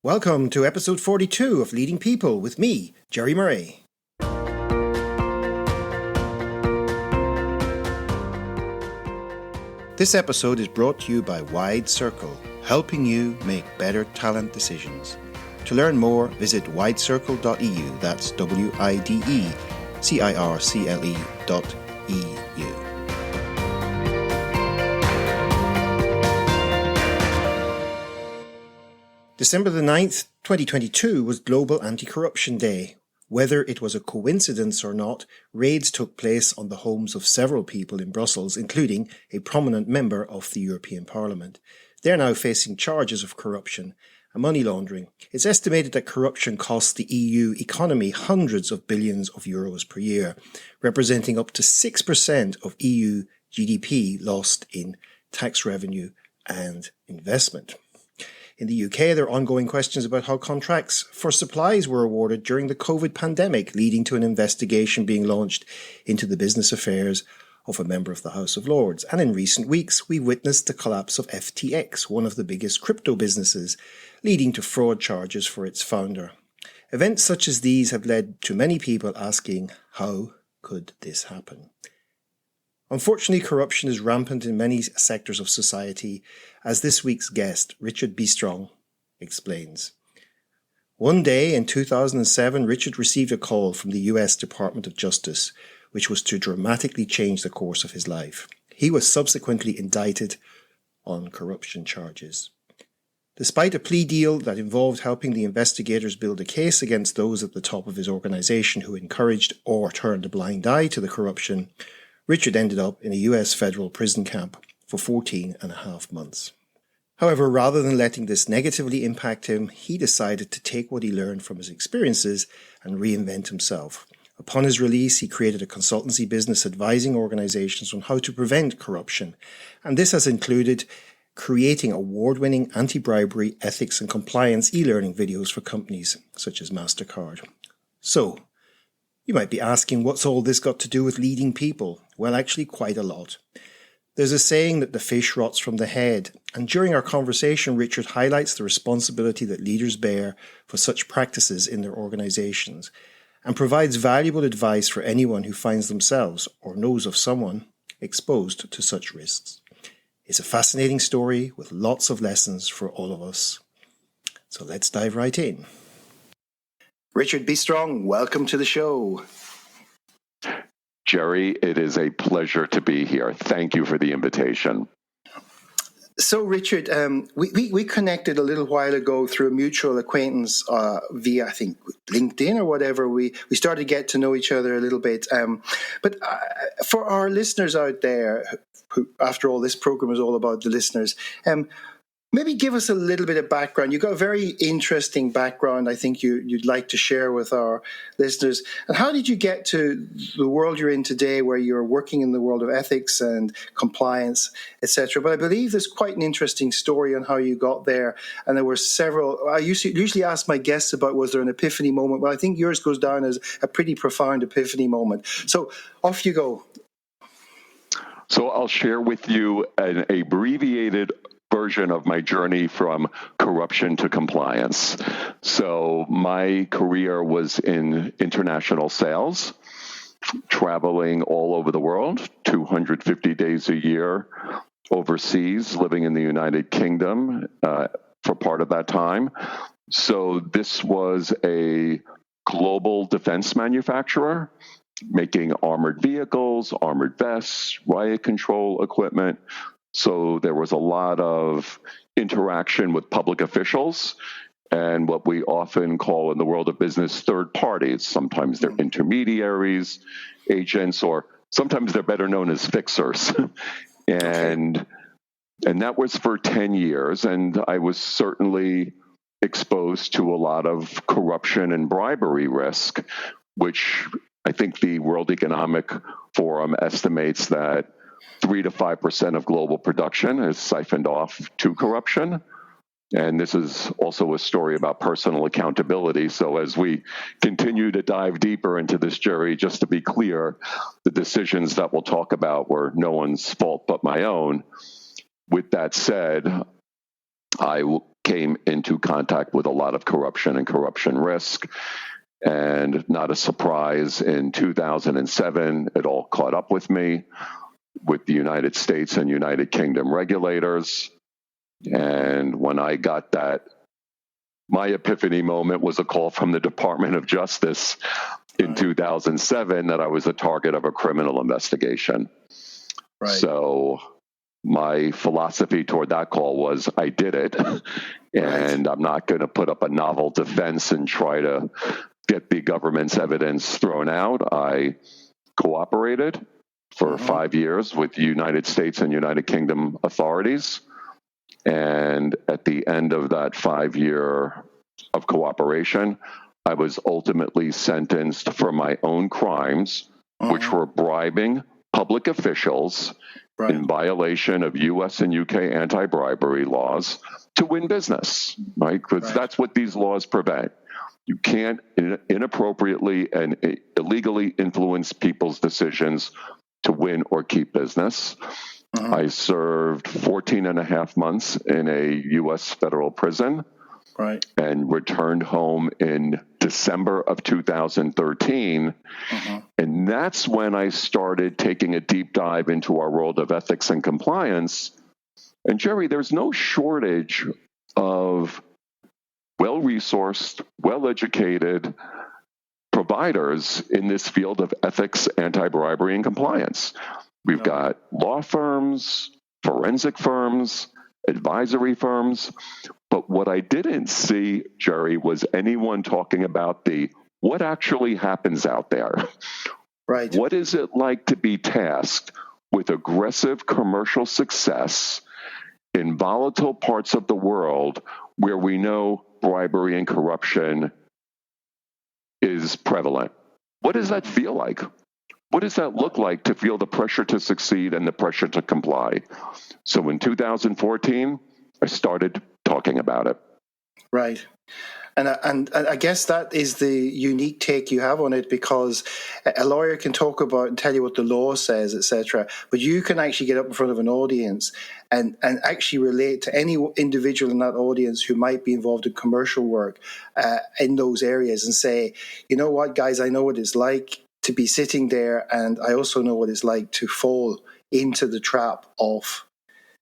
Welcome to episode 42 of Leading People with me, Jerry Murray. This episode is brought to you by Wide Circle, helping you make better talent decisions. To learn more, visit widecircle.eu, that's WIDECIRCLE.eu. December the 9th, 2022 was Global Anti-Corruption Day. Whether it was a coincidence or not, raids took place on the homes of several people in Brussels, including a prominent member of the European Parliament. They're now facing charges of corruption and money laundering. It's estimated that corruption costs the EU economy hundreds of billions of euros per year, representing up to 6% of EU GDP lost in tax revenue and investment. In the UK, there are ongoing questions about how contracts for supplies were awarded during the COVID pandemic, leading to an investigation being launched into the business affairs of a member of the House of Lords. And in recent weeks, we witnessed the collapse of FTX, one of the biggest crypto businesses, leading to fraud charges for its founder. Events such as these have led to many people asking, how could this happen? Unfortunately, corruption is rampant in many sectors of society, as this week's guest, Richard Beestrong, explains. One day in 2007, Richard received a call from the US Department of Justice, which was to dramatically change the course of his life. He was subsequently indicted on corruption charges. Despite a plea deal that involved helping the investigators build a case against those at the top of his organization who encouraged or turned a blind eye to the corruption, Richard ended up in a US federal prison camp for 14 and a half months. However, rather than letting this negatively impact him, he decided to take what he learned from his experiences and reinvent himself. Upon his release, he created a consultancy business advising organizations on how to prevent corruption, and this has included creating award-winning anti-bribery, ethics and compliance e-learning videos for companies such as MasterCard. So, you might be asking, what's all this got to do with leading people? Well, actually quite a lot. There's a saying that the fish rots from the head, and during our conversation, Richard highlights the responsibility that leaders bear for such practices in their organizations, and provides valuable advice for anyone who finds themselves, or knows of someone, exposed to such risks. It's a fascinating story with lots of lessons for all of us. So let's dive right in. Richard Beestrong, welcome to the show. Jerry, it is a pleasure to be here. Thank you for the invitation. So, Richard, we connected a little while ago through a mutual acquaintance via, I think, LinkedIn or whatever. We started to get to know each other a little bit. But for our listeners out there, who, after all, this program is all about the listeners, maybe give us a little bit of background. You've got a very interesting background I think you'd like to share with our listeners. And how did you get to the world you're in today, where you're working in the world of ethics and compliance, etc.? But I believe there's quite an interesting story on how you got there. And there were several. I usually ask my guests about, was there an epiphany moment? Well, I think yours goes down as a pretty profound epiphany moment. So off you go. So I'll share with you an abbreviated version of my journey from corruption to compliance. So my career was in international sales, traveling all over the world, 250 days a year overseas, living in the United Kingdom for part of that time. So this was a global defense manufacturer making armored vehicles, armored vests, riot control equipment. So there was a lot of interaction with public officials and what we often call in the world of business third parties. Sometimes they're intermediaries, agents, or sometimes they're better known as fixers. And that was for 10 years. And I was certainly exposed to a lot of corruption and bribery risk, which I think the World Economic Forum estimates that 3 to 5% of global production is siphoned off to corruption. And this is also a story about personal accountability. So as we continue to dive deeper into this, Jerry, just to be clear, the decisions that we'll talk about were no one's fault but my own. With that said, I came into contact with a lot of corruption and corruption risk. And not a surprise, in 2007, it all caught up with me, with the United States and United Kingdom regulators. And when I got that, my epiphany moment was a call from the Department of Justice in 2007 that I was a target of a criminal investigation. Right. So my philosophy toward that call was, I did it, and I'm not going to put up a novel defense and try to get the government's evidence thrown out. I cooperated for 5 years with the United States and United Kingdom authorities. And at the end of that 5 year of cooperation, I was ultimately sentenced for my own crimes, which were bribing public officials in violation of U.S. and U.K. anti-bribery laws to win business, right? Because that's what these laws prevent. You can't inappropriately and illegally influence people's decisions to win or keep business. I served 14 and a half months in a U.S. federal prison and returned home in December of 2013. And that's when I started taking a deep dive into our world of ethics and compliance. And Jerry, there's no shortage of well-resourced, well-educated providers in this field of ethics, anti-bribery, and compliance. We've got law firms, forensic firms, advisory firms. But what I didn't see, Jerry, was anyone talking about what actually happens out there. Right. What is it like to be tasked with aggressive commercial success in volatile parts of the world where we know bribery and corruption is prevalent? What does that feel like? What does that look like to feel the pressure to succeed and the pressure to comply? So in 2014, I started talking about it. Right. And I guess that is the unique take you have on it, because a lawyer can talk about and tell you what the law says, etc., but you can actually get up in front of an audience and actually relate to any individual in that audience who might be involved in commercial work in those areas and say, you know what, guys, I know what it's like to be sitting there, and I also know what it's like to fall into the trap of.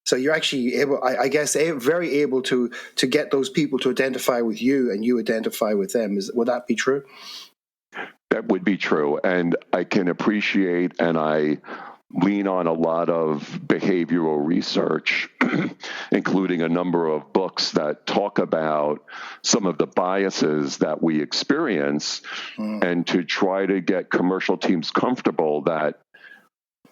So you're actually able, I guess, very able to get those people to identify with you and you identify with them. Would that be true? That would be true. And I can appreciate, and I lean on a lot of behavioral research, including a number of books that talk about some of the biases that we experience, and to try to get commercial teams comfortable that,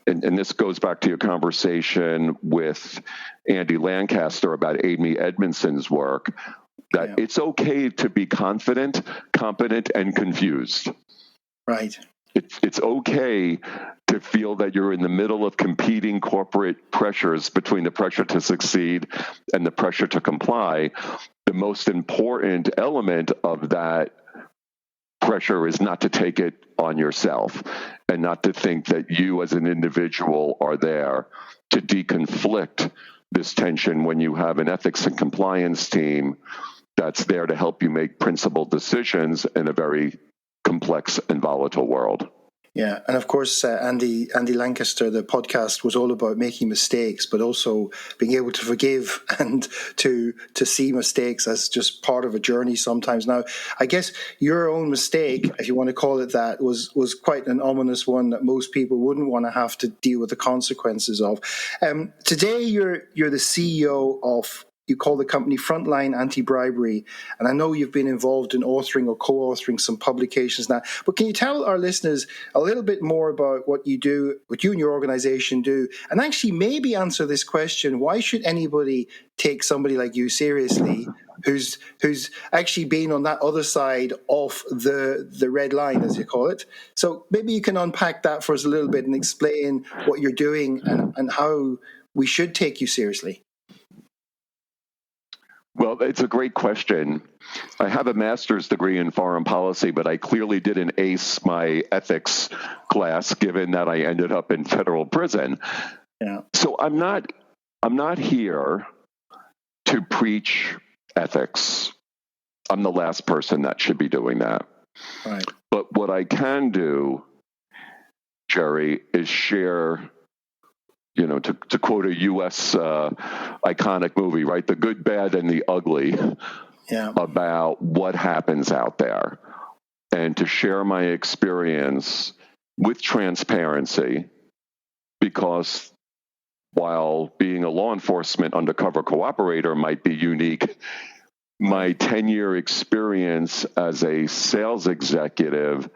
and this goes back to your conversation with Andy Lancaster about Amy Edmondson's work, that it's okay to be confident, competent, and confused. Right. It's okay to feel that you're in the middle of competing corporate pressures between the pressure to succeed and the pressure to comply. The most important element of that pressure is not to take it on yourself and not to think that you as an individual are there to deconflict this tension when you have an ethics and compliance team that's there to help you make principled decisions in a very complex and volatile world. Yeah, and of course, Andy Lancaster, the podcast was all about making mistakes, but also being able to forgive and to see mistakes as just part of a journey sometimes. Now, I guess your own mistake, if you want to call it that, was quite an ominous one that most people wouldn't want to have to deal with the consequences of. Today, you're the CEO of, you call the company Frontline Anti-Bribery, and I know you've been involved in authoring or co-authoring some publications now, but can you tell our listeners a little bit more about what you do, what you and your organization do, and actually maybe answer this question: why should anybody take somebody like you seriously who's actually been on that other side of the red line, as you call it? So maybe you can unpack that for us a little bit and explain what you're doing and how we should take you seriously. Well, it's a great question. I have a master's degree in foreign policy, but I clearly didn't ace my ethics class, given that I ended up in federal prison. Yeah. So I'm not here to preach ethics. I'm the last person that should be doing that. Right. But what I can do, Jerry, is share, to quote a U.S. Iconic movie, right? The good, bad, and the ugly, about what happens out there, and to share my experience with transparency, because while being a law enforcement undercover cooperator might be unique, my 10-year experience as a sales executive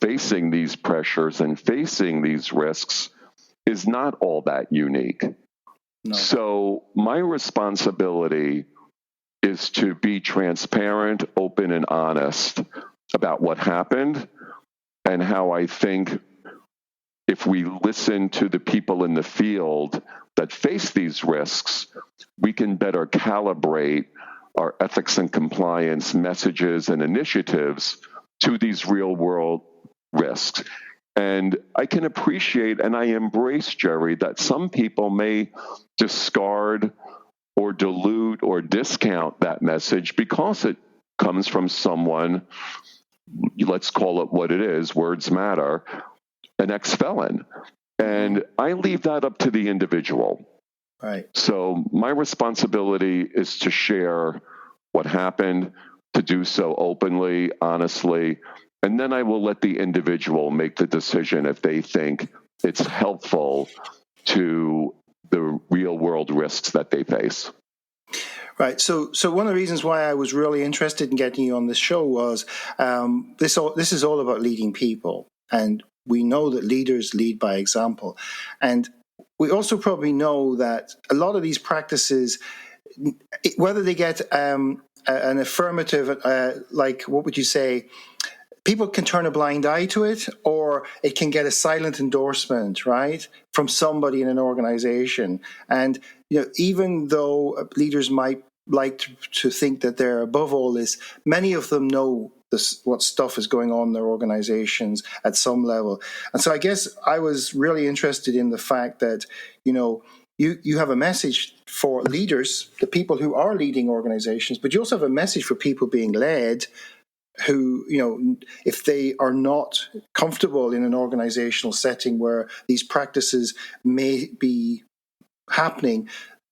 facing these pressures and facing these risks is not all that unique. No. So my responsibility is to be transparent, open, and honest about what happened and how I think if we listen to the people in the field that face these risks, we can better calibrate our ethics and compliance messages and initiatives to these real-world risks. And I can appreciate and I embrace, Jerry, that some people may discard or dilute or discount that message because it comes from someone, let's call it what it is, words matter, an ex-felon. And I leave that up to the individual. Right. So my responsibility is to share what happened, to do so openly, honestly, and then I will let the individual make the decision if they think it's helpful to the real-world risks that they face. Right. So one of the reasons why I was really interested in getting you on this show was this is all about leading people, and we know that leaders lead by example, and we also probably know that a lot of these practices, whether they get an affirmative, like what would you say? People can turn a blind eye to it, or it can get a silent endorsement, right, from somebody in an organization. And even though leaders might like to think that they're above all this, many of them know what stuff is going on in their organizations at some level. And so I guess I was really interested in the fact that, you have a message for leaders, the people who are leading organizations, but you also have a message for people being led who, if they are not comfortable in an organizational setting where these practices may be happening,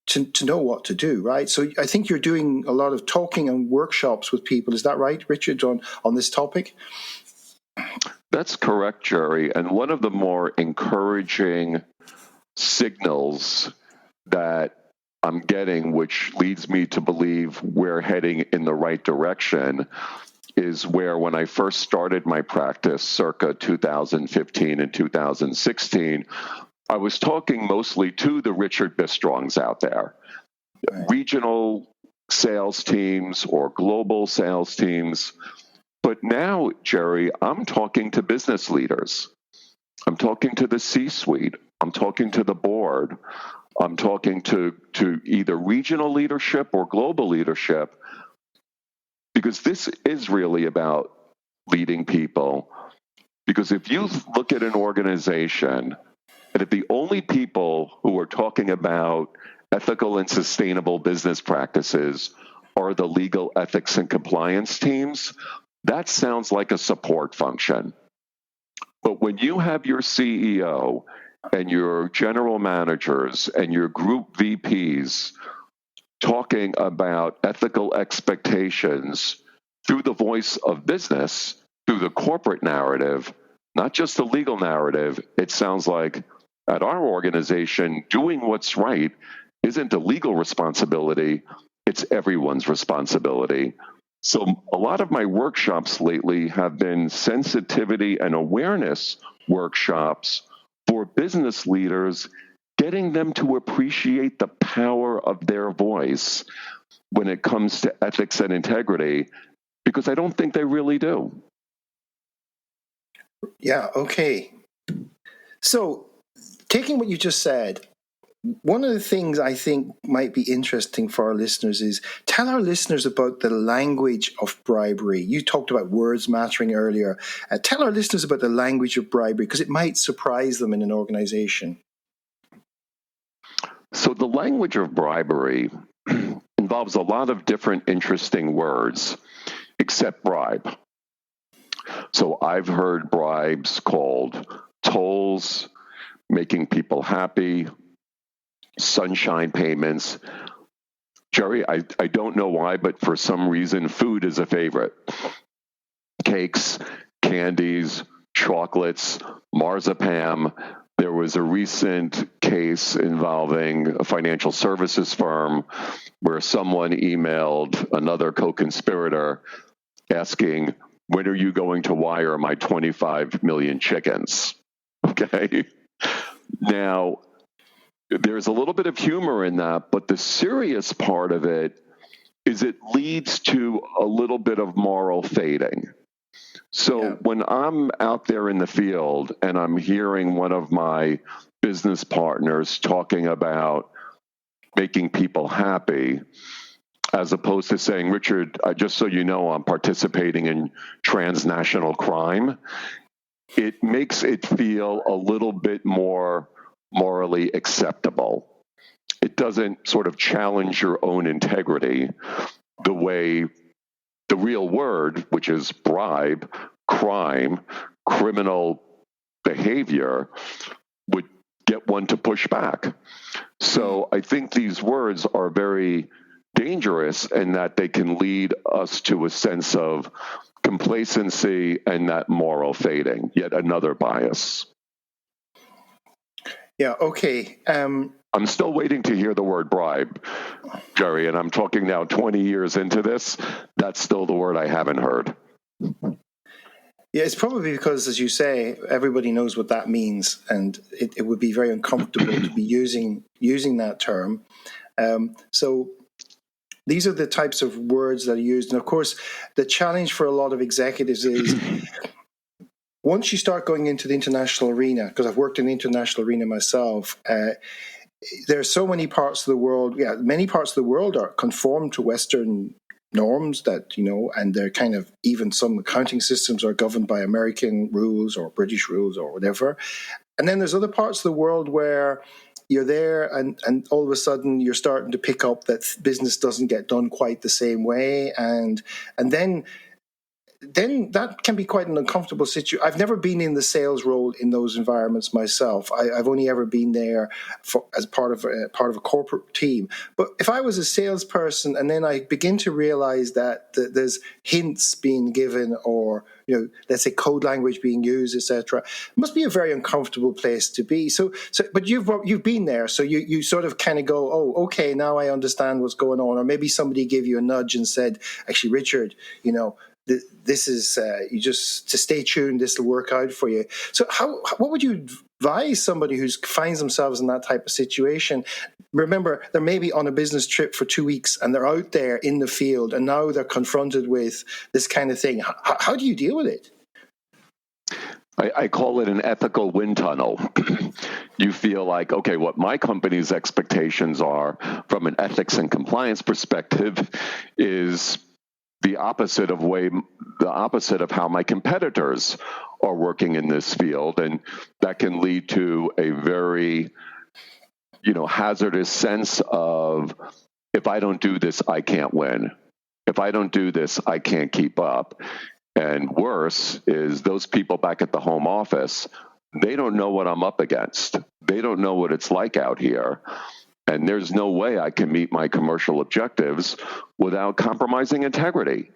to know what to do, right? So I think you're doing a lot of talking and workshops with people. Is that right, Richard, on this topic? That's correct, Jerry. And one of the more encouraging signals that I'm getting, which leads me to believe we're heading in the right direction, is where when I first started my practice circa 2015 and 2016, I was talking mostly to the Richard Bistrongs out there, right. Regional sales teams or global sales teams. But now, Jerry, I'm talking to business leaders. I'm talking to the C-suite. I'm talking to the board. I'm talking to either regional leadership or global leadership, because this is really about leading people. Because if you look at an organization, and if the only people who are talking about ethical and sustainable business practices are the legal ethics and compliance teams, that sounds like a support function. But when you have your CEO and your general managers and your group VPs talking about ethical expectations through the voice of business, through the corporate narrative, not just the legal narrative, it sounds like at our organization, doing what's right isn't a legal responsibility, it's everyone's responsibility. So a lot of my workshops lately have been sensitivity and awareness workshops for business leaders, getting them to appreciate the power of their voice when it comes to ethics and integrity, because I don't think they really do. Yeah, okay. So, taking what you just said, one of the things I think might be interesting for our listeners is tell our listeners about the language of bribery. You talked about words mattering earlier. Tell our listeners about the language of bribery, because it might surprise them in an organization. So the language of bribery, in involves a lot of different interesting words, except bribe. So I've heard bribes called tolls, making people happy, sunshine payments. Jerry, I don't know why, but for some reason, food is a favorite. Cakes, candies, chocolates, marzipan. There was a recent case involving a financial services firm where someone emailed another co-conspirator asking, when are you going to wire my 25 million chickens? Okay. Now, there's a little bit of humor in that, but the serious part of it is it leads to a little bit of moral fading. So when I'm out there in the field and I'm hearing one of my business partners talking about making people happy, as opposed to saying, Richard, just so you know, I'm participating in transnational crime, it makes it feel a little bit more morally acceptable. It doesn't sort of challenge your own integrity the way the real word, which is bribe, crime, criminal behavior, would get one to push back. So I think these words are very dangerous in that they can lead us to a sense of complacency and that moral fading, yet another bias. Yeah, okay. I'm still waiting to hear the word bribe, Jerry, and I'm talking now 20 years into this. That's still the word I haven't heard. Yeah, it's probably because, as you say, everybody knows what that means, and it would be very uncomfortable to be using that term. So these are the types of words that are used. And of course, the challenge for a lot of executives is once you start going into the international arena, because I've worked in the international arena myself, there are so many parts of the world. Yeah, many parts of the world are conform to Western norms that, and they're kind of, even some accounting systems are governed by American rules or British rules or whatever. And then there's other parts of the world where you're there and all of a sudden you're starting to pick up that business doesn't get done quite the same way. And then that can be quite an uncomfortable situation. I've never been in the sales role in those environments myself. I've only ever been there as part of a corporate team. But if I was a salesperson and then I begin to realize that there's hints being given, or let's say code language being used, etc., it must be a very uncomfortable place to be. So but you've been there, so you sort of kind of go, oh, okay, now I understand what's going on. Or maybe somebody gave you a nudge and said, actually, Richard, this is you just to stay tuned. This will work out for you. So, what would you advise somebody who finds themselves in that type of situation? Remember, they're maybe on a business trip for 2 weeks and they're out there in the field, and now they're confronted with this kind of thing. How do you deal with it? I call it an ethical wind tunnel. You feel like, okay, what my company's expectations are from an ethics and compliance perspective is the opposite of how my competitors are working in this field, and that can lead to a very hazardous sense of, if I don't do this, I can't win. If I don't do this, I can't keep up. And worse is those people back at the home office, they don't know what I'm up against. They don't know what it's like out here. And there's no way I can meet my commercial objectives without compromising integrity.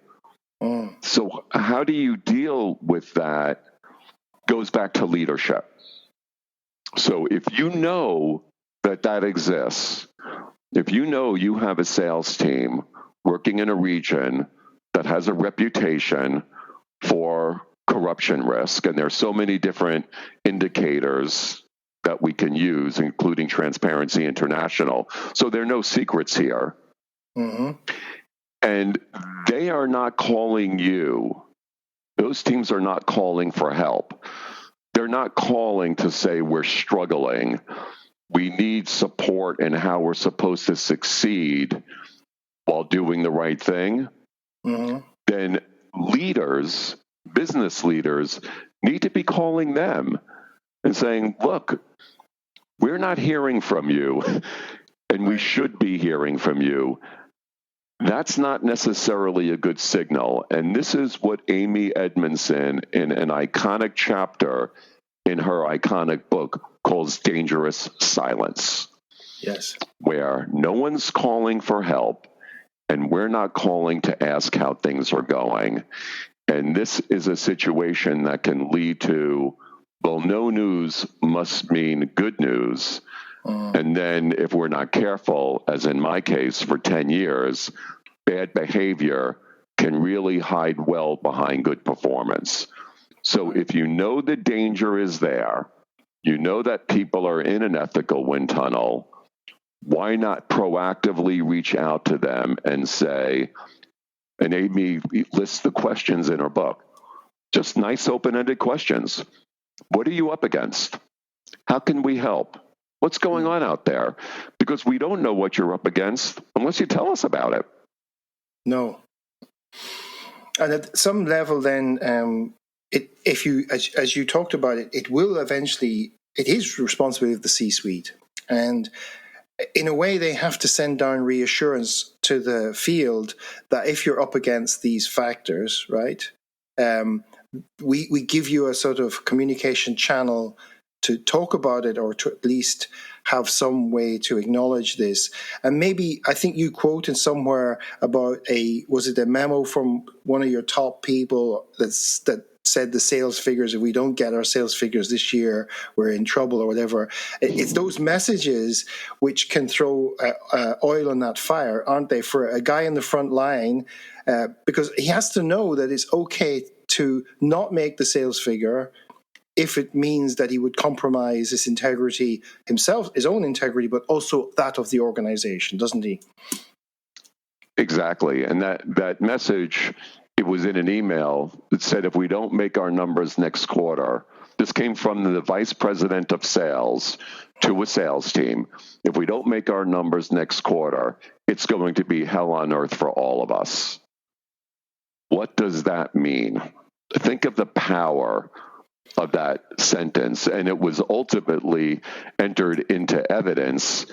So how do you deal with that? Goes back to leadership. So if you know that exists, if you know you have a sales team working in a region that has a reputation for corruption risk, and there's so many different indicators that we can use, including Transparency International. So there are no secrets here. Mm-hmm. And they are not calling you. Those teams are not calling for help. They're not calling to say we're struggling. We need support in how we're supposed to succeed while doing the right thing. Mm-hmm. Then leaders, business leaders, need to be calling them and saying, look, we're not hearing from you, and we should be hearing from you. that's not necessarily a good signal. And this is what Amy Edmondson, in an iconic chapter in her iconic book, calls dangerous silence. Yes. Where no one's calling for help, and we're not calling to ask how things are going. And this is a situation that can lead to, well, no news must mean good news. And then if we're not careful, as in my case for 10 years, bad behavior can really hide well behind good performance. So if you know the danger is there, you know that people are in an ethical wind tunnel, why not proactively reach out to them and say, and Amy lists the questions in her book, just nice open-ended questions. What are you up against? How can we help? What's going on out there? Because we don't know what you're up against unless you tell us about it. No. And at some level then, if you, as you talked about it, it will eventually, it is responsibility of the C-suite. And in a way, they have to send down reassurance to the field that if you're up against these factors, right, we give you a sort of communication channel to talk about it, or to at least have some way to acknowledge this. And maybe, I think you quoted somewhere about was it a memo from one of your top people that said the sales figures, if we don't get our sales figures this year, we're in trouble or whatever. It's those messages which can throw oil on that fire, aren't they, for a guy in the front line, because he has to know that it's okay to not make the sales figure if it means that he would compromise his integrity himself, his own integrity, but also that of the organization, doesn't he? Exactly. And that message, it was in an email that said, if we don't make our numbers next quarter, this came from the vice president of sales to a sales team. If we don't make our numbers next quarter, it's going to be hell on earth for all of us. What does that mean? Think of the power of that sentence. And it was ultimately entered into evidence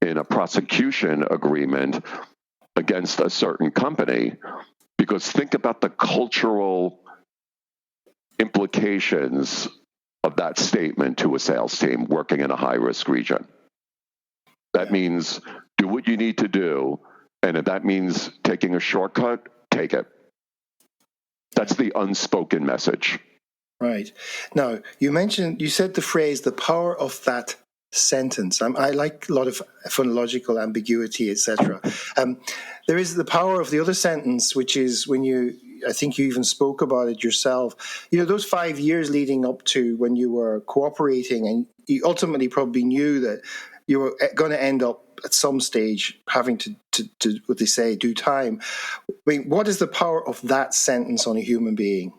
in a prosecution agreement against a certain company. Because think about the cultural implications of that statement to a sales team working in a high-risk region. That means do what you need to do, and if that means taking a shortcut, take it. That's the unspoken message. Right. Now, you said the phrase, the power of that sentence. I like a lot of phonological ambiguity, etc. There is the power of the other sentence, which is when I think you even spoke about it yourself, those 5 years leading up to when you were cooperating, and you ultimately probably knew that you were going to end up at some stage having to what they say, do time. I mean, what is the power of that sentence on a human being?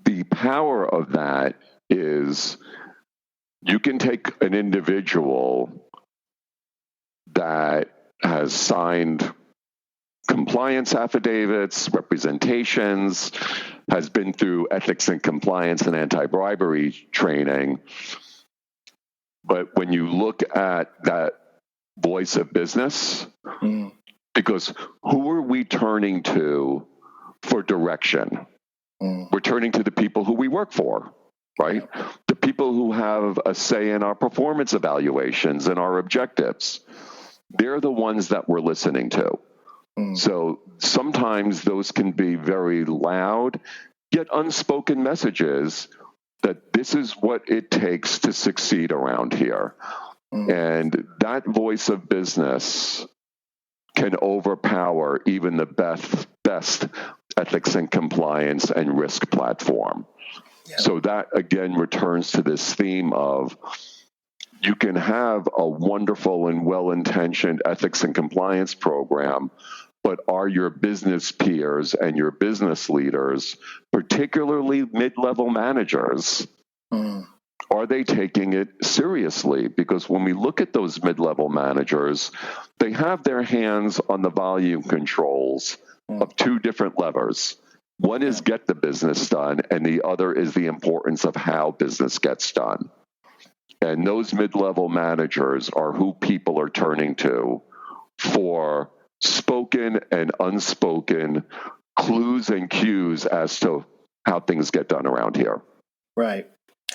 The power of that is you can take an individual that has signed compliance affidavits, representations, has been through ethics and compliance and anti-bribery training. But when you look at that voice of business, because who are we turning to for direction? We're turning to the people who we work for, right? The people who have a say in our performance evaluations and our objectives. They're the ones that we're listening to. So sometimes those can be very loud, yet unspoken messages that this is what it takes to succeed around here. And that voice of business can overpower even the best ethics and compliance and risk platform. Yeah. So that, again, returns to this theme of you can have a wonderful and well-intentioned ethics and compliance program, but are your business peers and your business leaders, particularly mid-level managers, are they taking it seriously? Because when we look at those mid-level managers, they have their hands on the volume controls of two different levers. One is get the business done, and the other is the importance of how business gets done. And those mid-level managers are who people are turning to for spoken and unspoken clues and cues as to how things get done around here. Right.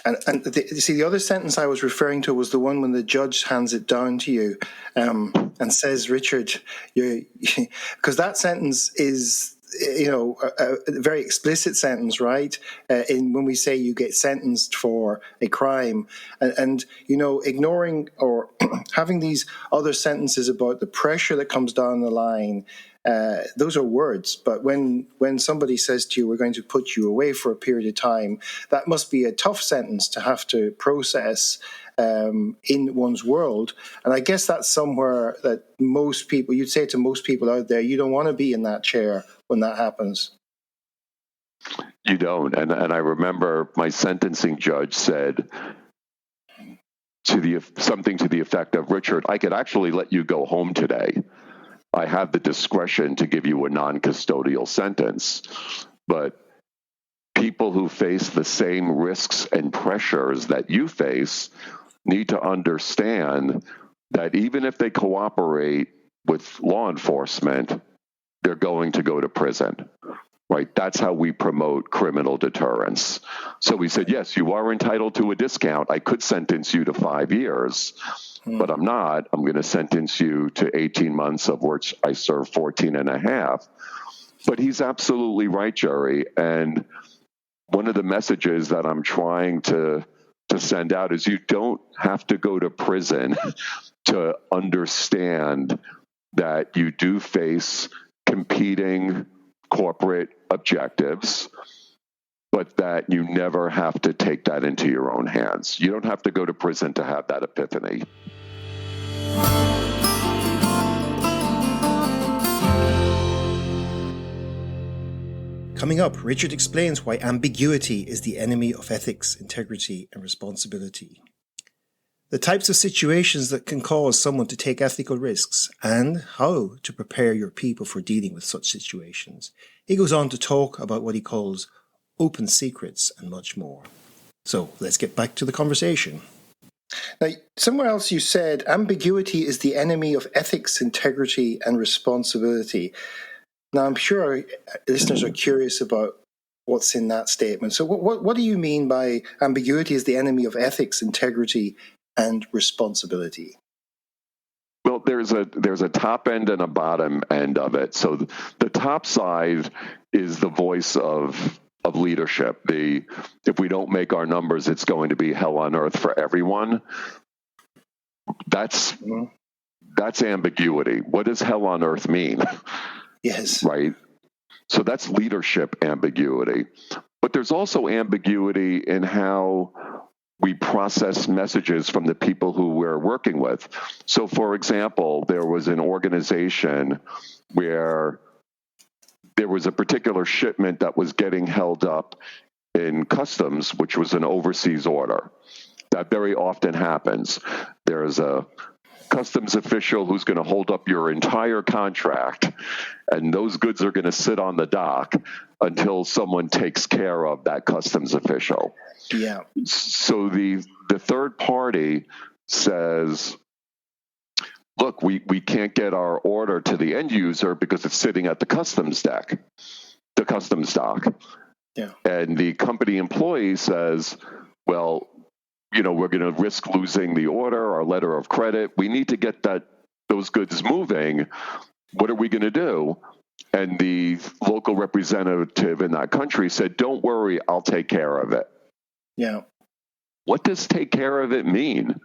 And the other sentence I was referring to was the one when the judge hands it down to you and says, Richard, because that sentence is, a very explicit sentence, right? When we say you get sentenced for a crime, and ignoring or having these other sentences about the pressure that comes down the line. Those are words, but when somebody says to you, we're going to put you away for a period of time, that must be a tough sentence to have to process in one's world. And I guess that's somewhere that most people, you'd say to most people out there, you don't want to be in that chair when that happens. You don't. And I remember my sentencing judge said something to the effect of, Richard, I could actually let you go home today. I have the discretion to give you a non-custodial sentence, but people who face the same risks and pressures that you face need to understand that even if they cooperate with law enforcement, they're going to go to prison, right? That's how we promote criminal deterrence. So we said, yes, you are entitled to a discount. I could sentence you to 5 years. But I'm not. I'm going to sentence you to 18 months, of which I serve 14 and a half. But he's absolutely right, Jerry. And one of the messages that I'm trying to send out is you don't have to go to prison to understand that you do face competing corporate objectives, but that you never have to take that into your own hands. You don't have to go to prison to have that epiphany. Coming up, Richard explains why ambiguity is the enemy of ethics, integrity, and responsibility. The types of situations that can cause someone to take ethical risks, and how to prepare your people for dealing with such situations. He goes on to talk about what he calls open secrets and much more. So let's get back to the conversation. Now, somewhere else you said ambiguity is the enemy of ethics, integrity, and responsibility. Now, I'm sure listeners are curious about what's in that statement. So what do you mean by ambiguity is the enemy of ethics, integrity, and responsibility? Well, there's a top end and a bottom end of it. So the top side is the voice of leadership. If we don't make our numbers, it's going to be hell on earth for everyone. That's ambiguity. What does hell on earth mean? Yes. Right. So that's leadership ambiguity. But there's also ambiguity in how we process messages from the people who we're working with. So, for example, there was an organization where there was a particular shipment that was getting held up in customs, which was an overseas order. That very often happens. There's a customs official who's going to hold up your entire contract, and those goods are going to sit on the dock until someone takes care of that customs official. Yeah. So the third party says, look, we can't get our order to the end user because it's sitting at the customs dock. Yeah. And the company employee says, well, we're going to risk losing the order, our letter of credit. We need to get those goods moving. What are we going to do? And the local representative in that country said, don't worry, I'll take care of it. Yeah. What does take care of it mean?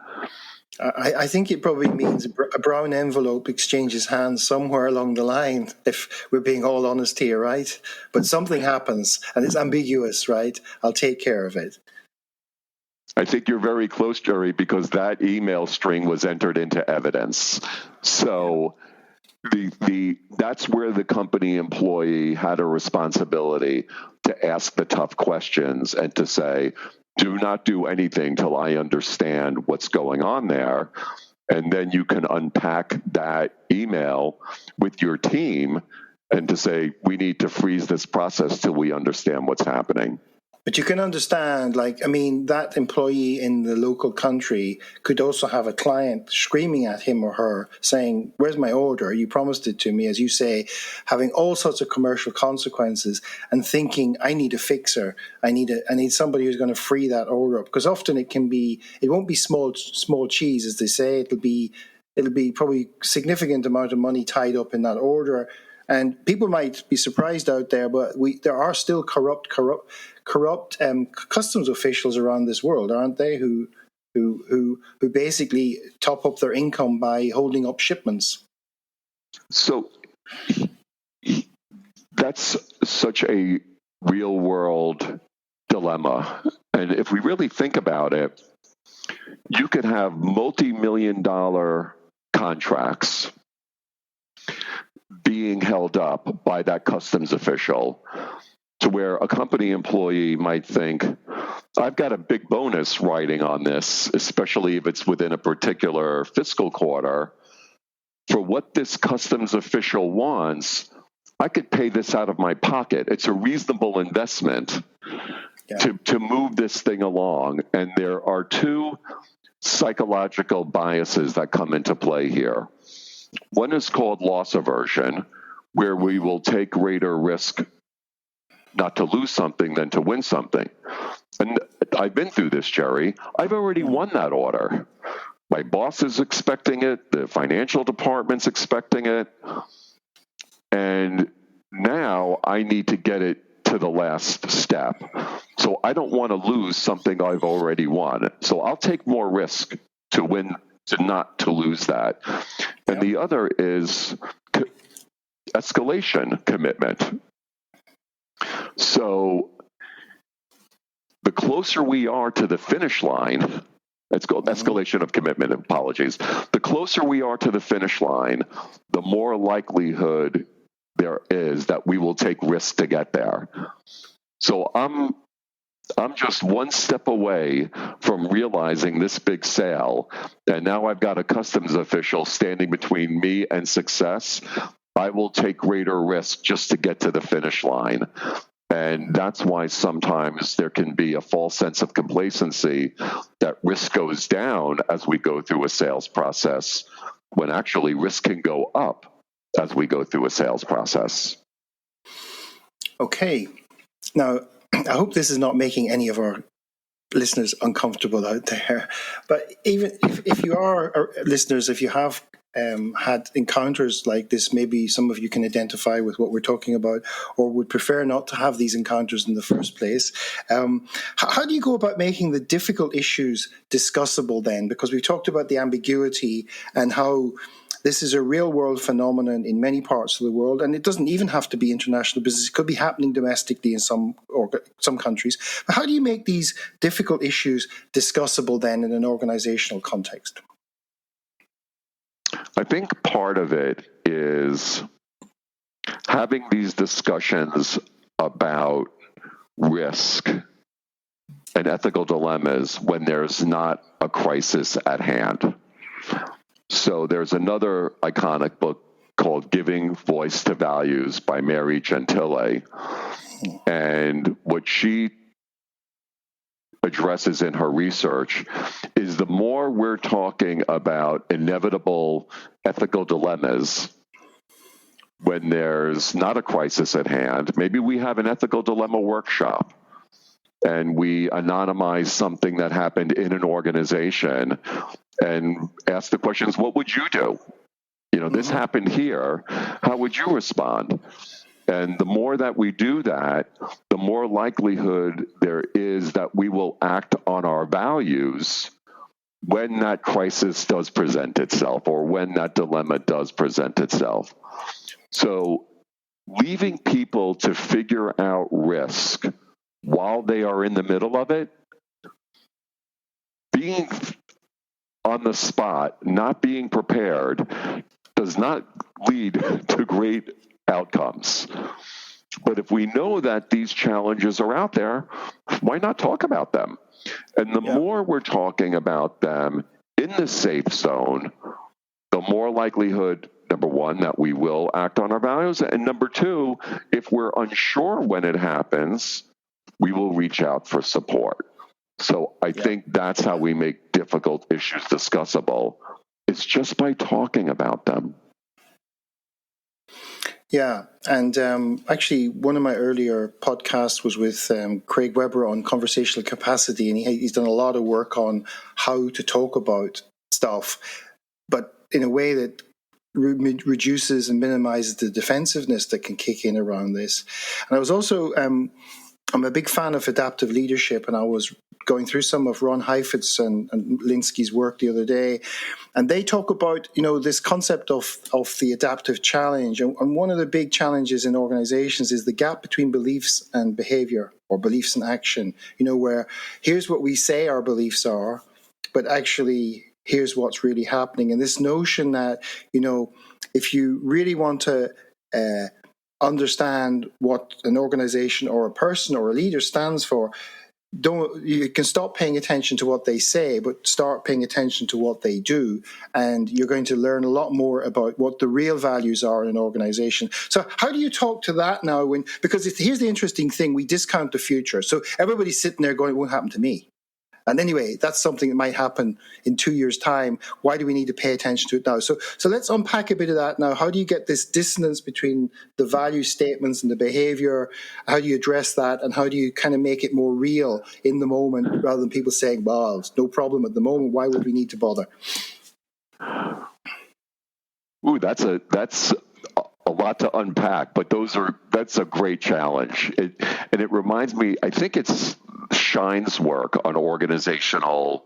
I think it probably means a brown envelope exchanges hands somewhere along the line, if we're being all honest here, right? But something happens and it's ambiguous, right? I'll take care of it. I think you're very close, Jerry, because that email string was entered into evidence. So that's where the company employee had a responsibility to ask the tough questions and to say, do not do anything till I understand what's going on there. And then you can unpack that email with your team and to say, we need to freeze this process till we understand what's happening. But you can understand, like, I mean, that employee in the local country could also have a client screaming at him or her saying, "Where's my order? You promised it to me," as you say, having all sorts of commercial consequences and thinking, "I need a fixer. I need somebody who's going to free that order up." Because often it won't be small cheese, as they say. It'll be probably significant amount of money tied up in that order. And people might be surprised out there, but there are still corrupt customs officials around this world, aren't they? Who basically top up their income by holding up shipments. So that's such a real world dilemma. And if we really think about it, you could have multi-million-dollar contracts being held up by that customs official to where a company employee might think, I've got a big bonus riding on this, especially if it's within a particular fiscal quarter. For what this customs official wants, I could pay this out of my pocket. It's a reasonable investment to move this thing along. And there are two psychological biases that come into play here. One is called loss aversion, where we will take greater risk not to lose something than to win something. And I've been through this, Jerry. I've already won that order. My boss is expecting it. The financial department's expecting it. And now I need to get it to the last step. So I don't want to lose something I've already won. So I'll take more risk to win, to not to lose that. And the other is escalation commitment. So the closer we are to the finish line, it's called escalation of commitment, apologies. The closer we are to the finish line, the more likelihood there is that we will take risks to get there. So I'm just one step away from realizing this big sale, and now I've got a customs official standing between me and success. I will take greater risk just to get to the finish line. And that's why sometimes there can be a false sense of complacency that risk goes down as we go through a sales process, when actually risk can go up as we go through a sales process. Okay. Now, I hope this is not making any of our listeners uncomfortable out there. But even if you are listeners, if you have had encounters like this, maybe some of you can identify with what we're talking about, or would prefer not to have these encounters in the first place. How do you go about making the difficult issues discussable then? Because we've talked about the ambiguity and how this is a real world phenomenon in many parts of the world, and it doesn't even have to be international business. It could be happening domestically in some countries. But how do you make these difficult issues discussable then in an organizational context? I think part of it is having these discussions about risk and ethical dilemmas when there's not a crisis at hand. So there's another iconic book called Giving Voice to Values by Mary Gentile. And what she addresses in her research is the more we're talking about inevitable ethical dilemmas when there's not a crisis at hand. Maybe we have an ethical dilemma workshop and we anonymize something that happened in an organization and ask the questions, what would you do? This happened here. How would you respond? And the more that we do that, the more likelihood there is that we will act on our values when that crisis does present itself or when that dilemma does present itself. So leaving people to figure out risk while they are in the middle of it, being on the spot, not being prepared, does not lead to great outcomes. But if we know that these challenges are out there, why not talk about them? And the more we're talking about them in the safe zone, the more likelihood, number one, that we will act on our values. And number two, if we're unsure when it happens, we will reach out for support. So I think that's how we make difficult issues discussable. It's just by talking about them. Yeah, and actually, one of my earlier podcasts was with Craig Webber on conversational capacity, and he's done a lot of work on how to talk about stuff, but in a way that reduces and minimizes the defensiveness that can kick in around this. And I was also, I'm a big fan of adaptive leadership, and I was going through some of Ron Heifetz and Linsky's work the other day, and they talk about, this concept of the adaptive challenge. And one of the big challenges in organizations is the gap between beliefs and behavior, or beliefs and action, where here's what we say our beliefs are, but actually here's what's really happening. And this notion that, if you really want to understand what an organization or a person or a leader stands for, you can stop paying attention to what they say, but start paying attention to what they do, and you're going to learn a lot more about what the real values are in an organization. So how do you talk to that now? Because here's the interesting thing: we discount the future. So everybody's sitting there going, "It won't happen to me." And anyway, that's something that might happen in 2 years' time. Why do we need to pay attention to it now? So let's unpack a bit of that now. How do you get this dissonance between the value statements and the behavior? How do you address that? And how do you kind of make it more real in the moment, rather than people saying, well, it's no problem at the moment, why would we need to bother? Ooh, that's a lot to unpack, but that's a great challenge. And it reminds me, I think it's Shine's work on organizational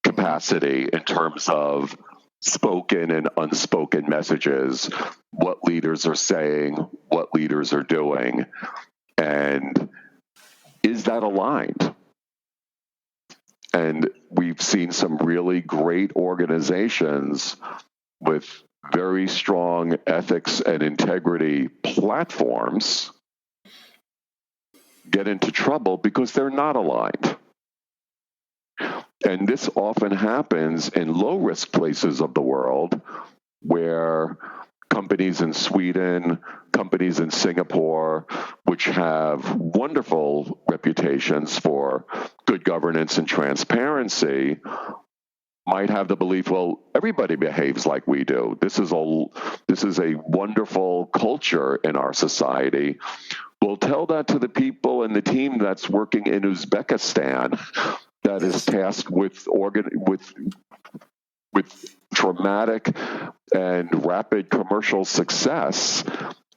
capacity in terms of spoken and unspoken messages, what leaders are saying, what leaders are doing, and is that aligned? And we've seen some really great organizations with very strong ethics and integrity platforms get into trouble because they're not aligned. And this often happens in low-risk places of the world where companies in Sweden, companies in Singapore, which have wonderful reputations for good governance and transparency, might have the belief, well, everybody behaves like we do. This is a wonderful culture in our society. We'll tell that to the people in the team that's working in Uzbekistan that is tasked with dramatic and rapid commercial success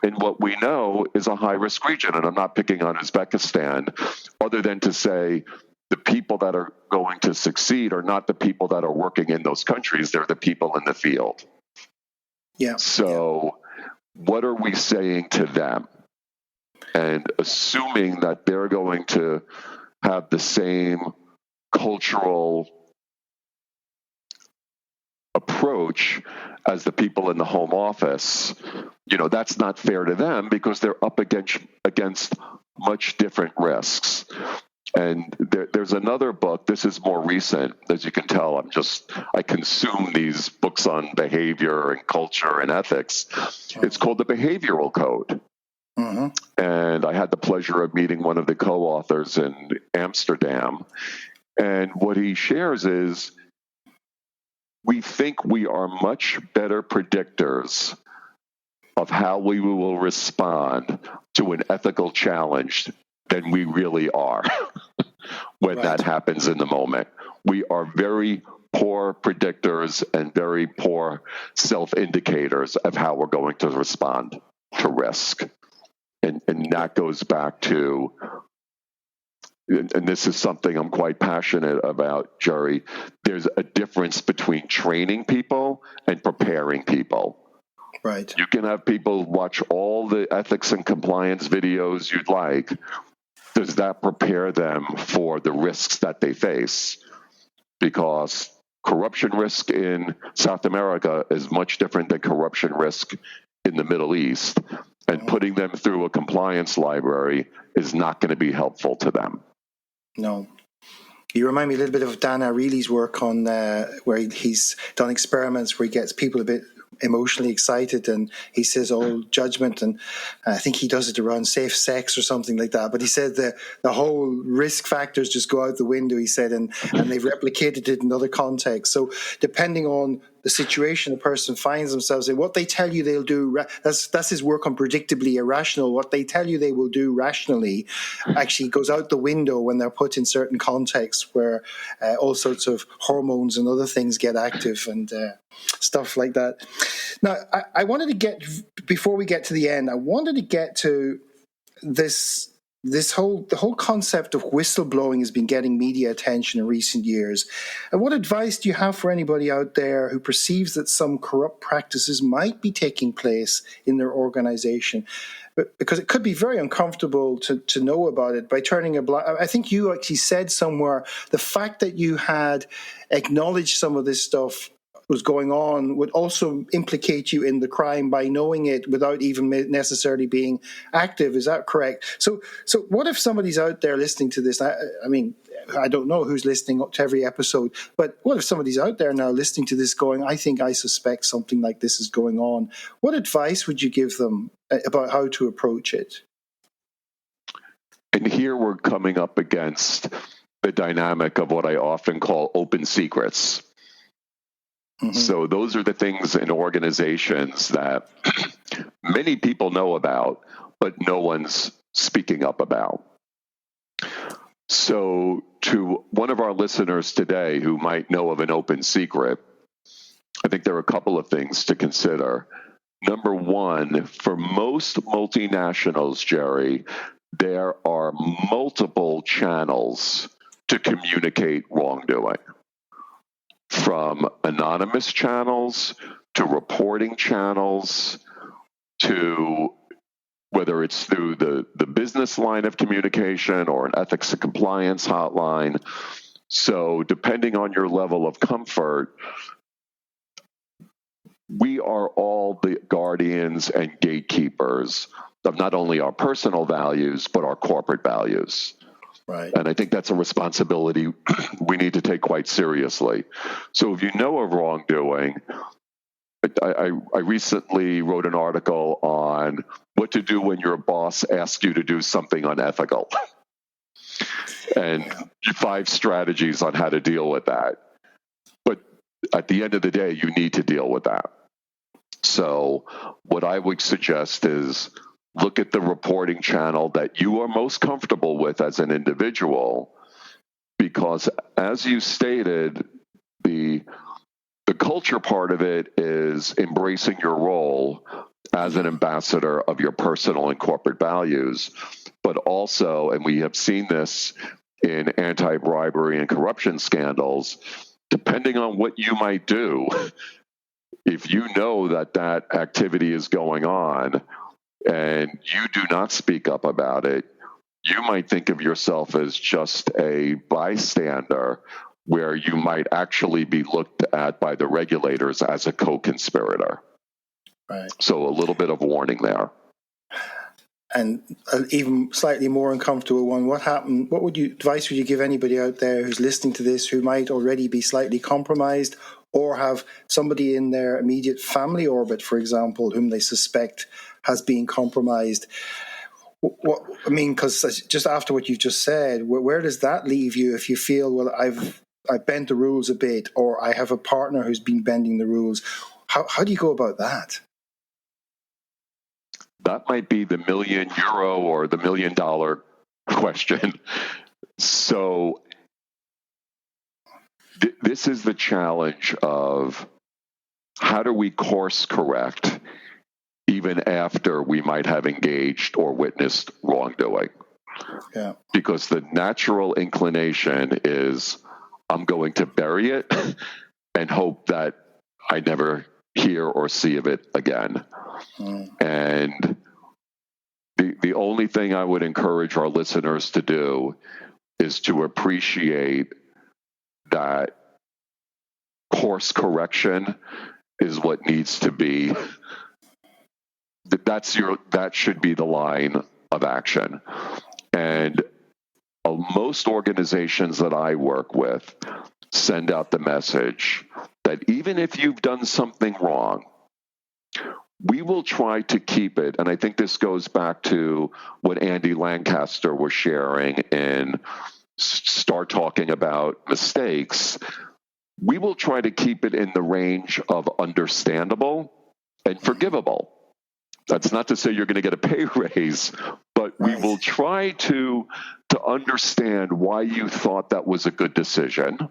in what we know is a high-risk region. And I'm not picking on Uzbekistan, other than to say the people that are going to succeed are not the people that are working in those countries. They're the people in the field. Yeah. So what are we saying to them? And assuming that they're going to have the same cultural approach as the people in the home office, that's not fair to them because they're up against much different risks. And there's another book, this is more recent, as you can tell, I consume these books on behavior and culture and ethics. It's called The Behavioral Code. Mm-hmm. And I had the pleasure of meeting one of the co-authors in Amsterdam. And what he shares is, we think we are much better predictors of how we will respond to an ethical challenge than we really are when that happens in the moment. We are very poor predictors and very poor self-indicators of how we're going to respond to risk. And that goes back to, and this is something I'm quite passionate about, Jerry, there's a difference between training people and preparing people. Right. You can have people watch all the ethics and compliance videos you'd like. Does that prepare them for the risks that they face? Because corruption risk in South America is much different than corruption risk in the Middle East. And putting them through a compliance library is not going to be helpful to them. No. You remind me a little bit of Dan Ariely's work on where he's done experiments where he gets people a bit emotionally excited, and he says all judgment, and I think he does it around safe sex or something like that. But he said the whole risk factors just go out the window, he said, and they've replicated it in other contexts. So depending on the situation a person finds themselves in, what they tell you they'll do, that's his work on predictably irrational. What they tell you they will do rationally actually goes out the window when they're put in certain contexts where all sorts of hormones and other things get active and stuff like that. Now, I wanted to get, before we get to the end, I wanted to get to the whole concept of whistleblowing has been getting media attention in recent years. And what advice do you have for anybody out there who perceives that some corrupt practices might be taking place in their organization? Because it could be very uncomfortable to know about it by turning a blind. I think you actually said somewhere the fact that you had acknowledged some of this stuff was going on would also implicate you in the crime by knowing it without even necessarily being active. Is that correct? So what if somebody's out there listening to this? I mean, I don't know who's listening up to every episode, but what if somebody's out there now listening to this going, I suspect something like this is going on. What advice would you give them about how to approach it? And here we're coming up against the dynamic of what I often call open secrets. Mm-hmm. So those are the things in organizations that many people know about, but no one's speaking up about. So to one of our listeners today who might know of an open secret, I think there are a couple of things to consider. Number one, for most multinationals, Jerry, there are multiple channels to communicate wrongdoing. From anonymous channels to reporting channels to whether it's through the business line of communication or an ethics and compliance hotline. So depending on your level of comfort, we are all the guardians and gatekeepers of not only our personal values, but our corporate values. Right. And I think that's a responsibility we need to take quite seriously. So if you know of wrongdoing, I recently wrote an article on what to do when your boss asks you to do something unethical and 5 strategies on how to deal with that. But at the end of the day, you need to deal with that. So what I would suggest is look at the reporting channel that you are most comfortable with as an individual, because as you stated, the culture part of it is embracing your role as an ambassador of your personal and corporate values, but also, and we have seen this in anti-bribery and corruption scandals, depending on what you might do, if you know that that activity is going on, and you do not speak up about it, you might think of yourself as just a bystander, where you might actually be looked at by the regulators as a co-conspirator. Right. So a little bit of warning there. And an even slightly more uncomfortable one. What advice would you give anybody out there who's listening to this who might already be slightly compromised or have somebody in their immediate family orbit, for example, whom they suspect has been compromised? Because just after what you've just said, where does that leave you if you feel, well, I've bent the rules a bit, or I have a partner who's been bending the rules? How do you go about that? That might be the €1 million or the $1 million question. So this is the challenge of how do we course correct even after we might have engaged or witnessed wrongdoing? Yeah. Because the natural inclination is I'm going to bury it and hope that I never hear or see of it again. And the only thing I would encourage our listeners to do is to appreciate that course correction is what needs to be. That should be the line of action. And most organizations that I work with send out the message that even if you've done something wrong, we will try to keep it, and I think this goes back to what Andy Lancaster was sharing in Start Talking About Mistakes. We will try to keep it in the range of understandable and forgivable. That's not to say you're going to get a pay raise, but we will try to understand why you thought that was a good decision.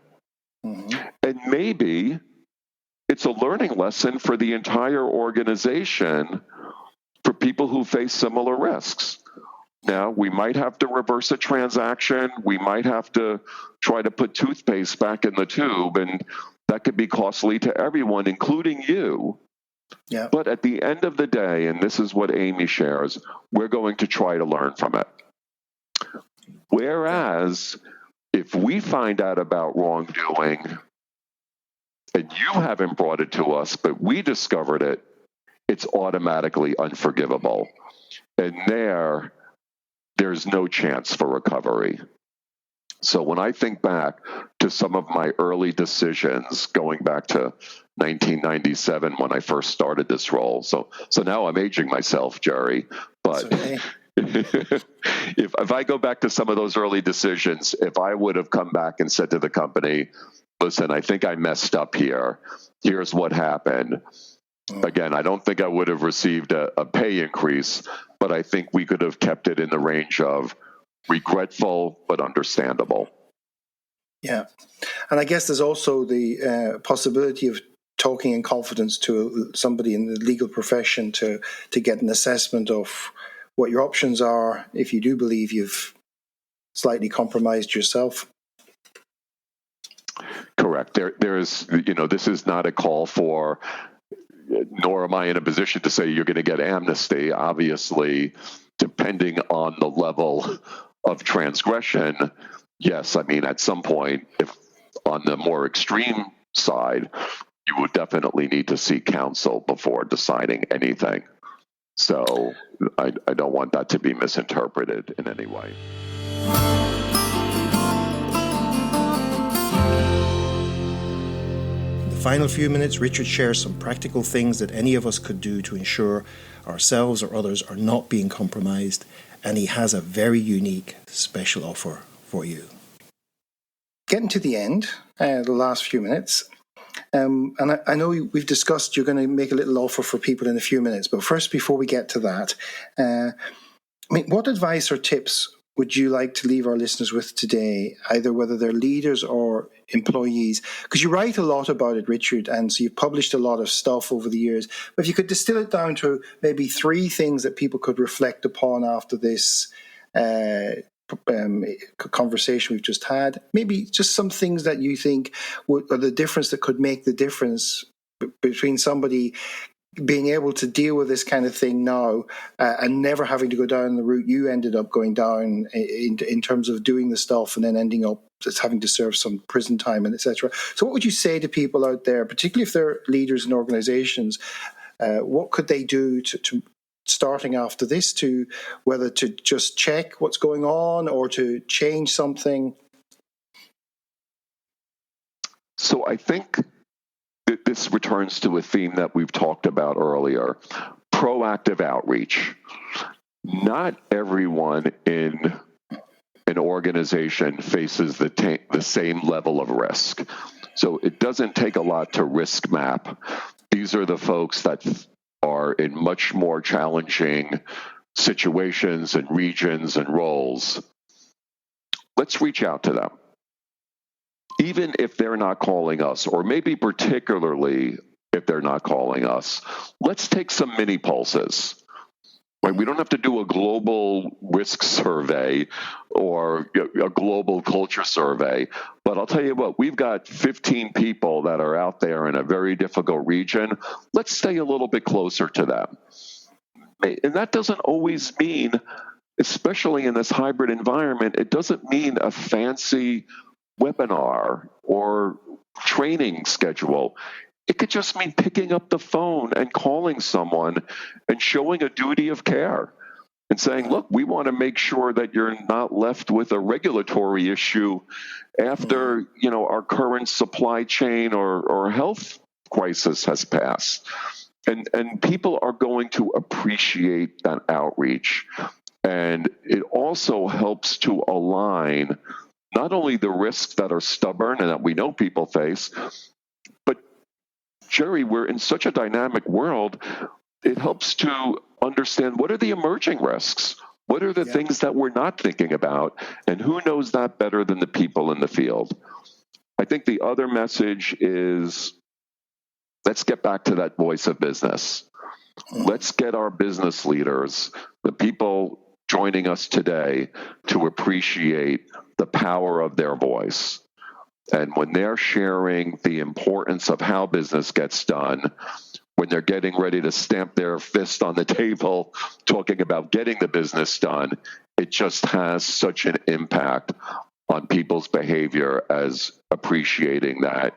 And maybe it's a learning lesson for the entire organization for people who face similar risks. Now, we might have to reverse a transaction. We might have to try to put toothpaste back in the tube, and that could be costly to everyone, including you. Yeah. But at the end of the day, and this is what Amy shares, we're going to try to learn from it. Whereas if we find out about wrongdoing and you haven't brought it to us, but we discovered it, it's automatically unforgivable. And there's no chance for recovery. So when I think back to some of my early decisions, going back to 1997 when I first started this role, so now I'm aging myself, Jerry, but okay. if I go back to some of those early decisions, if I would have come back and said to the company, listen, I think I messed up here. Here's what happened. Again, I don't think I would have received a pay increase, but I think we could have kept it in the range of regretful but understandable. Yeah. And I guess there's also the possibility of talking in confidence to somebody in the legal profession to get an assessment of what your options are if you do believe you've slightly compromised yourself. Correct. There is, this is not a call for, nor am I in a position to say you're going to get amnesty. Obviously, depending on the level of transgression, yes, I mean, at some point, if on the more extreme side, you would definitely need to seek counsel before deciding anything. So I don't want that to be misinterpreted in any way. In the final few minutes, Richard shares some practical things that any of us could do to ensure ourselves or others are not being compromised, and he has a very unique, special offer for you. Getting to the end, the last few minutes, and I know we've discussed you're going to make a little offer for people in a few minutes, but first, before we get to that, what advice or tips would you like to leave our listeners with today, either whether they're leaders or employees? Because you write a lot about it, Richard, and so you've published a lot of stuff over the years. But if you could distill it down to maybe 3 things that people could reflect upon after this conversation we've just had, maybe just some things that you think are the difference that could make the difference between somebody being able to deal with this kind of thing now and never having to go down the route you ended up going down in terms of doing the stuff and then ending up just having to serve some prison time and etc. So what would you say to people out there, particularly if they're leaders in organizations, what could they do to starting after this, to whether to just check what's going on or to change something? So I think this returns to a theme that we've talked about earlier, proactive outreach. Not everyone in an organization faces the same level of risk. So it doesn't take a lot to risk map. These are the folks that are in much more challenging situations and regions and roles. Let's reach out to them. Even if they're not calling us, or maybe particularly if they're not calling us, let's take some mini pulses. Right? We don't have to do a global risk survey or a global culture survey, but I'll tell you what, we've got 15 people that are out there in a very difficult region. Let's stay a little bit closer to them. And that doesn't always mean, especially in this hybrid environment, it doesn't mean a fancy webinar or training schedule. It could just mean picking up the phone and calling someone and showing a duty of care and saying, look, we want to make sure that you're not left with a regulatory issue after, our current supply chain or health crisis has passed. And people are going to appreciate that outreach. And it also helps to align not only the risks that are stubborn and that we know people face, but Jerry, we're in such a dynamic world, it helps to understand what are the emerging risks? What are the things that we're not thinking about? And who knows that better than the people in the field? I think the other message is, let's get back to that voice of business. Let's get our business leaders, the people joining us today, to appreciate the power of their voice. And when they're sharing the importance of how business gets done, when they're getting ready to stamp their fist on the table, talking about getting the business done, it just has such an impact on people's behavior as appreciating that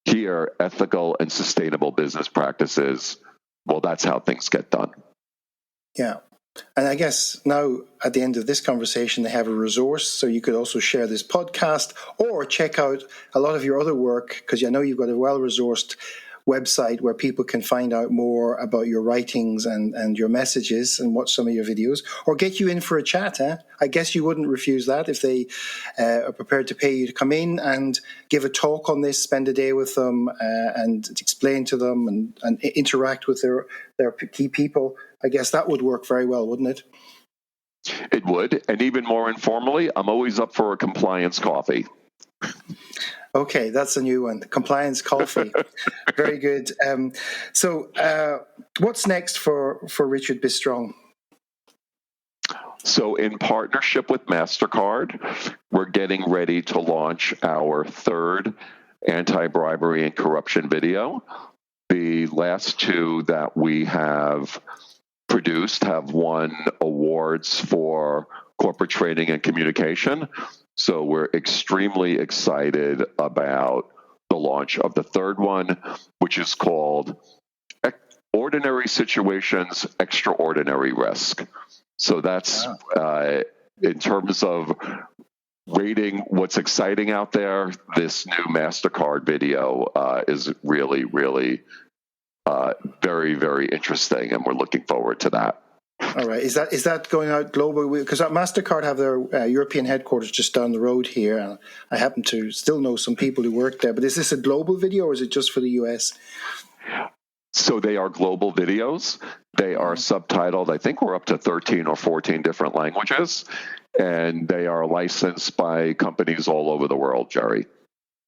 here, ethical and sustainable business practices, well, that's how things get done. Yeah. And I guess now at the end of this conversation, they have a resource. So you could also share this podcast or check out a lot of your other work, because I know you've got a well-resourced website where people can find out more about your writings and your messages and watch some of your videos, or get you in for a chat. I guess you wouldn't refuse that if they are prepared to pay you to come in and give a talk on this, spend a day with them and explain to them and interact with their key people. I guess that would work very well, wouldn't it? It would. And even more informally, I'm always up for a compliance coffee. Okay, that's a new one. Compliance coffee. Very good. So what's next for Richard Bistrong? So in partnership with MasterCard, we're getting ready to launch our third anti-bribery and corruption video. The last two that we have produced have won awards for corporate training and communication. So we're extremely excited about the launch of the third one, which is called Ordinary Situations, Extraordinary Risk. So that's in terms of rating what's exciting out there, this new MasterCard video is really, really very, very interesting, and we're looking forward to that. All right. Is that going out global? Because MasterCard have their European headquarters just down the road here, and I happen to still know some people who work there. But is this a global video, or is it just for the US? So they are global videos. They are subtitled. I think we're up to 13 or 14 different languages, and they are licensed by companies all over the world, Jerry.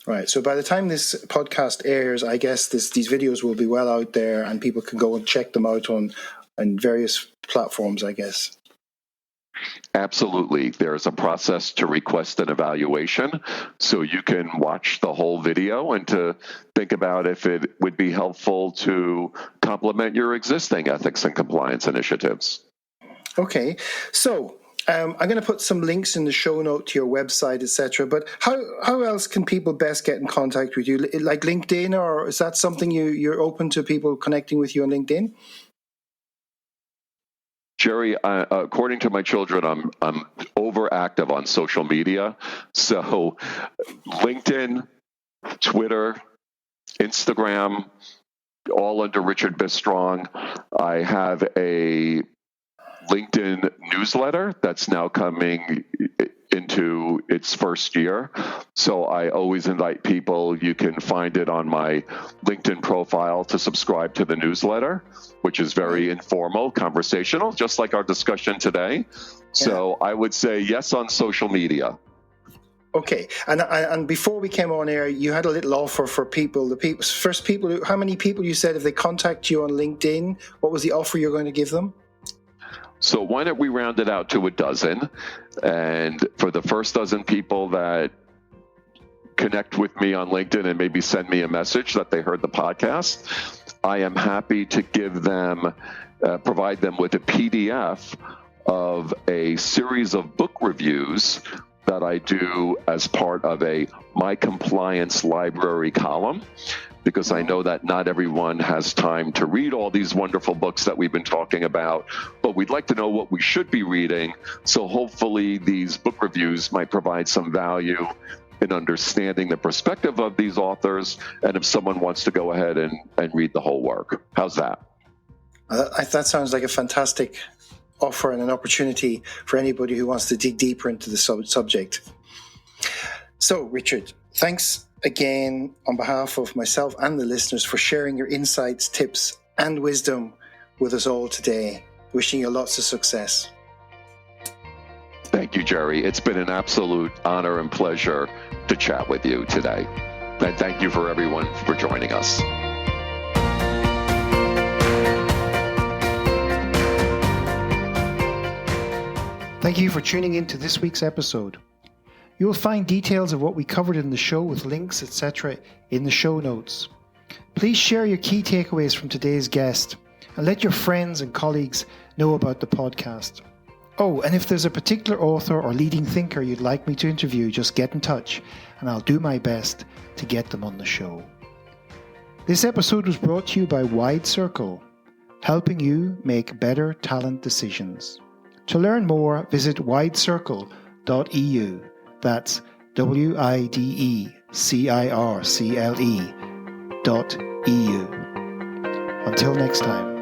Right. So by the time this podcast airs, I guess these videos will be well out there, and people can go and check them out on various platforms, I guess. Absolutely. There's a process to request an evaluation, so you can watch the whole video and to think about if it would be helpful to complement your existing ethics and compliance initiatives. Okay. So I'm going to put some links in the show note to your website, etc. But how else can people best get in contact with you? Like LinkedIn, or is that something you're open to people connecting with you on LinkedIn? Jerry, according to my children, I'm overactive on social media. So LinkedIn, Twitter, Instagram, all under Richard Bistrong. I have a LinkedIn newsletter that's now coming into its first year. So I always invite people, you can find it on my LinkedIn profile, to subscribe to the newsletter, which is very informal, conversational, just like our discussion today. So I would say yes on social media. Okay, and before we came on air, you had a little offer for people. How many people you said if they contact you on LinkedIn, what was the offer you're going to give them? So why don't we round it out to a dozen? And for the first dozen people that connect with me on LinkedIn and maybe send me a message that they heard the podcast, I am happy to give them, provide them with a PDF of a series of book reviews that I do as part of a My Compliance Library column, because I know that not everyone has time to read all these wonderful books that we've been talking about, but we'd like to know what we should be reading. So hopefully these book reviews might provide some value in understanding the perspective of these authors, and if someone wants to go ahead and read the whole work. How's that? That sounds like a fantastic offer and an opportunity for anybody who wants to dig deeper into the subject. So, Richard, thanks again on behalf of myself and the listeners for sharing your insights, tips, and wisdom with us all today. Wishing you lots of success. Thank you, Jerry. It's been an absolute honor and pleasure to chat with you today. And thank you for everyone for joining us. Thank you for tuning in to this week's episode. You will find details of what we covered in the show with links, etc. in the show notes. Please share your key takeaways from today's guest and let your friends and colleagues know about the podcast. Oh, and if there's a particular author or leading thinker you'd like me to interview, just get in touch and I'll do my best to get them on the show. This episode was brought to you by Wide Circle, helping you make better talent decisions. To learn more, visit widecircle.eu. That's WIDECIRCLE.eu. Until next time.